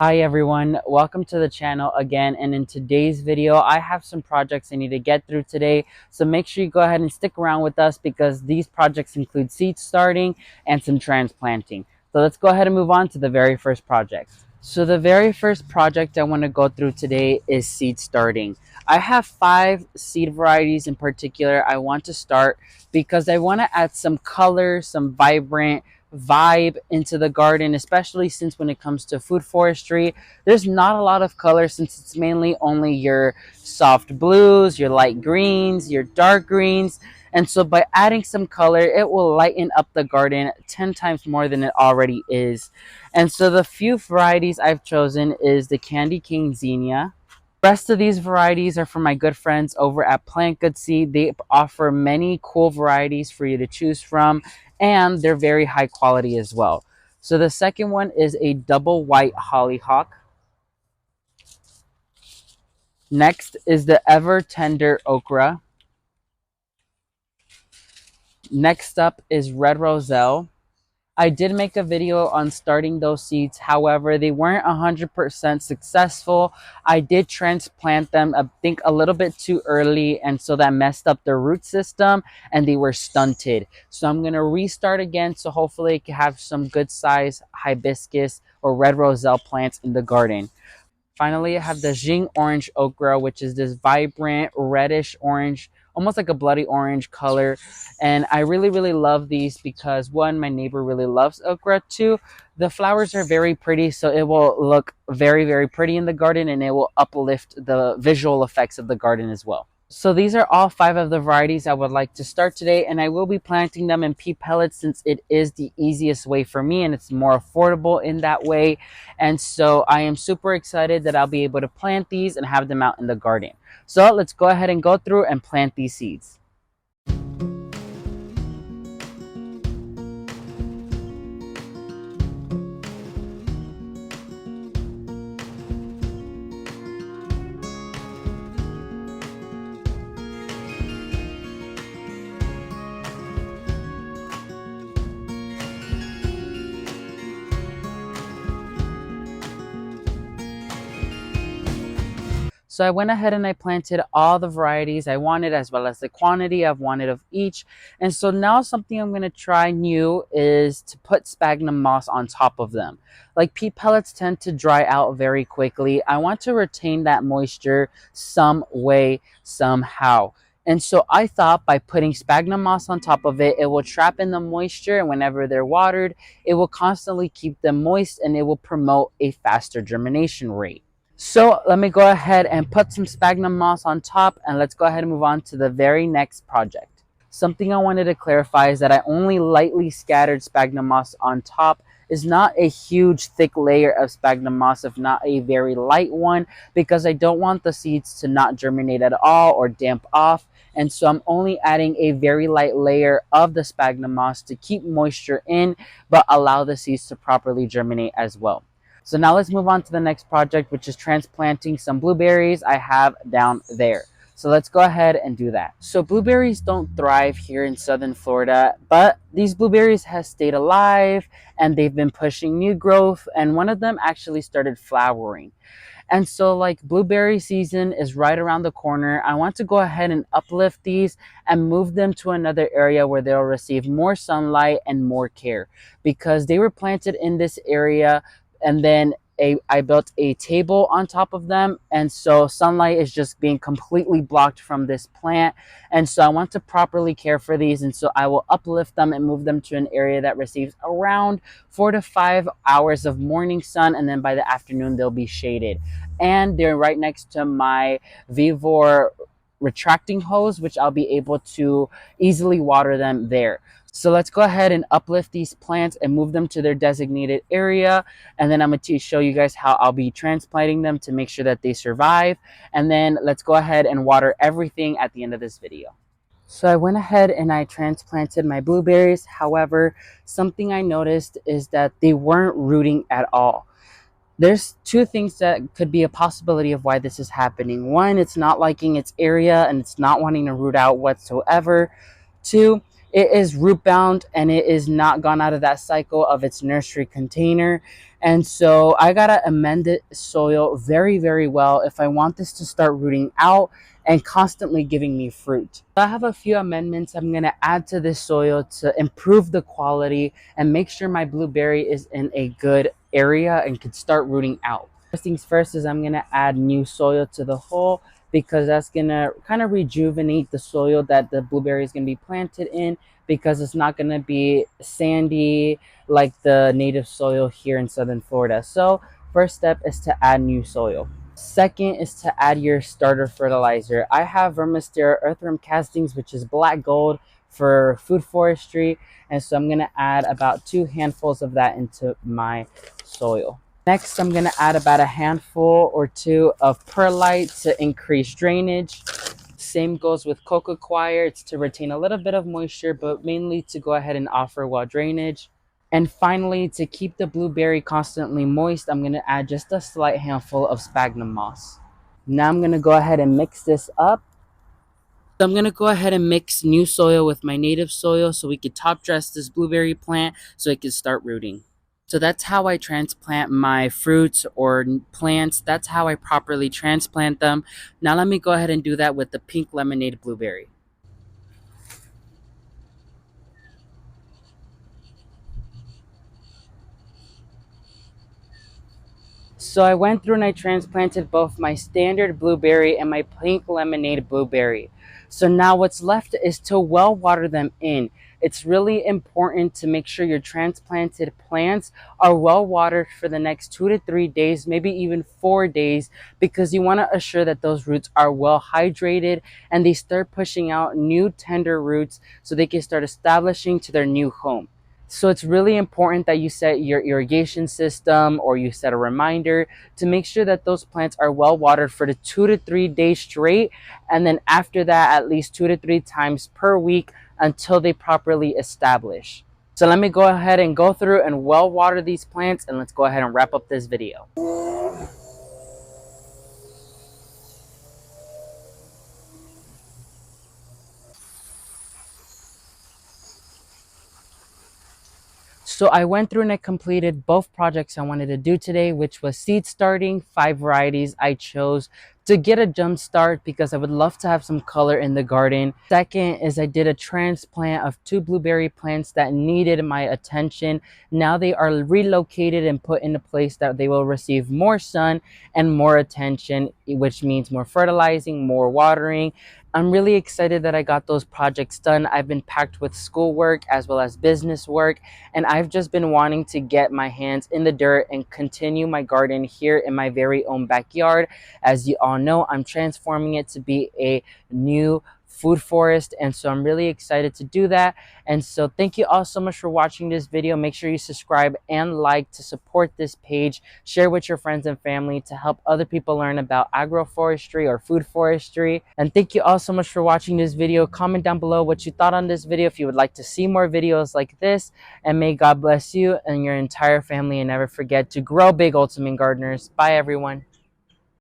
Hi everyone, welcome to the channel again, and in today's video I have some projects I need to get through today, so make sure you go ahead and stick around with us because these projects include seed starting and some transplanting. So let's go ahead and move on to the very first project. So the very first project I want to go through today is seed starting. I have 5 seed varieties in particular I want to start because I want to add some color, some vibrant vibe into the garden, especially since when it comes to food forestry, there's not a lot of color since it's mainly only your soft blues, your light greens, your dark greens. And so by adding some color, it will lighten up the garden 10 times more than it already is. And so the few varieties I've chosen is the Candy Cane Zinnia. The rest of these varieties are from my good friends over at Plant Good Seed. They offer many cool varieties for you to choose from, and they're very high quality as well. So the second one is a double white hollyhock. Next is the ever tender okra. Next up is red roselle. I did make a video on starting those seeds. However, they weren't 100% successful. I did transplant them, I think, a little bit too early, and so that messed up their root system and they were stunted. So I'm going to restart again, so hopefully I can have some good size hibiscus or red roselle plants in the garden. Finally, I have the Jing orange okra, which is this vibrant reddish orange, almost like a bloody orange color. And I really love these because, one, my neighbor really loves okra. Two, the flowers are very pretty, so it will look very pretty in the garden, and it will uplift the visual effects of the garden as well. So these are all 5 of the varieties I would like to start today, and I will be planting them in pea pellets since it is the easiest way for me and it's more affordable in that way. And so I am super excited that I'll be able to plant these and have them out in the garden. So let's go ahead and go through and plant these seeds. So I went ahead and I planted all the varieties I wanted, as well as the quantity I've wanted of each. And so now something I'm going to try new is to put sphagnum moss on top of them. Like, pea pellets tend to dry out very quickly. I want to retain that moisture some way, somehow. And so I thought by putting sphagnum moss on top of it, it will trap in the moisture, and whenever they're watered, it will constantly keep them moist and it will promote a faster germination rate. So let me go ahead and put some sphagnum moss on top, and let's go ahead and move on to the very next project. Something I wanted to clarify is that I only lightly scattered sphagnum moss on top. Is not a huge thick layer of sphagnum moss, if not a very light one, because I don't want the seeds to not germinate at all or damp off. And so I'm only adding a very light layer of the sphagnum moss to keep moisture in, but allow the seeds to properly germinate as well. So now let's move on to the next project, which is transplanting some blueberries I have down there. So let's go ahead and do that. So blueberries don't thrive here in southern Florida, but these blueberries have stayed alive and they've been pushing new growth, and one of them actually started flowering. And so, like, blueberry season is right around the corner. I want to go ahead and uplift these and move them to another area where they'll receive more sunlight and more care, because they were planted in this area, and then I built a table on top of them, and so sunlight is just being completely blocked from this plant. And so I want to properly care for these, and so I will uplift them and move them to an area that receives around 4 to 5 hours of morning sun, and then by the afternoon they'll be shaded. And they're right next to my Vivor retracting hose, which I'll be able to easily water them there. So let's go ahead and uplift these plants and move them to their designated area. And then I'm going to show you guys how I'll be transplanting them to make sure that they survive. And then let's go ahead and water everything at the end of this video. So I went ahead and I transplanted my blueberries. However, something I noticed is that they weren't rooting at all. There's 2 things that could be a possibility of why this is happening. 1, it's not liking its area and it's not wanting to root out whatsoever. 2, it is root bound and it is not gone out of that cycle of its nursery container. And so I gotta amend the soil very, very well if I want this to start rooting out and constantly giving me fruit. I have a few amendments I'm gonna add to this soil to improve the quality and make sure my blueberry is in a good area and can start rooting out. First things first is I'm gonna add new soil to the hole, because that's gonna kind of rejuvenate the soil that the blueberry is gonna be planted in, because it's not gonna be sandy like the native soil here in southern Florida. So first step is to add new soil. Second is to add your starter fertilizer. I have Vermistera earthworm castings, which is black gold for food forestry, and so I'm gonna add about 2 handfuls of that into my soil. Next, I'm gonna add about a handful or 2 of perlite to increase drainage. Same goes with coco coir. It's to retain a little bit of moisture, but mainly to go ahead and offer well drainage. And finally, to keep the blueberry constantly moist, I'm gonna add just a slight handful of sphagnum moss. Now I'm gonna go ahead and mix this up. So I'm gonna go ahead and mix new soil with my native soil so we could top dress this blueberry plant so it can start rooting. So that's how I transplant my fruits or plants. That's how I properly transplant them. Now let me go ahead and do that with the pink lemonade blueberry. So I went through and I transplanted both my standard blueberry and my pink lemonade blueberry. So now what's left is to well water them in. It's really important to make sure your transplanted plants are well watered for the next 2 to 3 days, maybe even 4 days, because you want to assure that those roots are well hydrated and they start pushing out new tender roots so they can start establishing to their new home. So it's really important that you set your irrigation system or you set a reminder to make sure that those plants are well watered for the 2 to 3 days straight. And then after that, at least 2 to 3 times per week until they properly establish. So let me go ahead and go through and well water these plants, and let's go ahead and wrap up this video. So I went through and I completed both projects I wanted to do today, which was seed starting 5 varieties I chose to get a jump start because I would love to have some color in the garden. Second is I did a transplant of 2 blueberry plants that needed my attention. Now they are relocated and put in a place that they will receive more sun and more attention, which means more fertilizing, more watering. I'm really excited that I got those projects done. I've been packed with schoolwork as well as business work, and I've just been wanting to get my hands in the dirt and continue my garden here in my very own backyard. As you all know, I'm transforming it to be a new food forest, and so I'm really excited to do that. And so thank you all so much for watching this video. Make sure you subscribe and like to support this page. Share with your friends and family to help other people learn about agroforestry or food forestry. And thank you all so much for watching this video. Comment down below what you thought on this video, if you would like to see more videos like this. And may God bless you and your entire family, and never forget to grow big, ultimate gardeners. Bye everyone.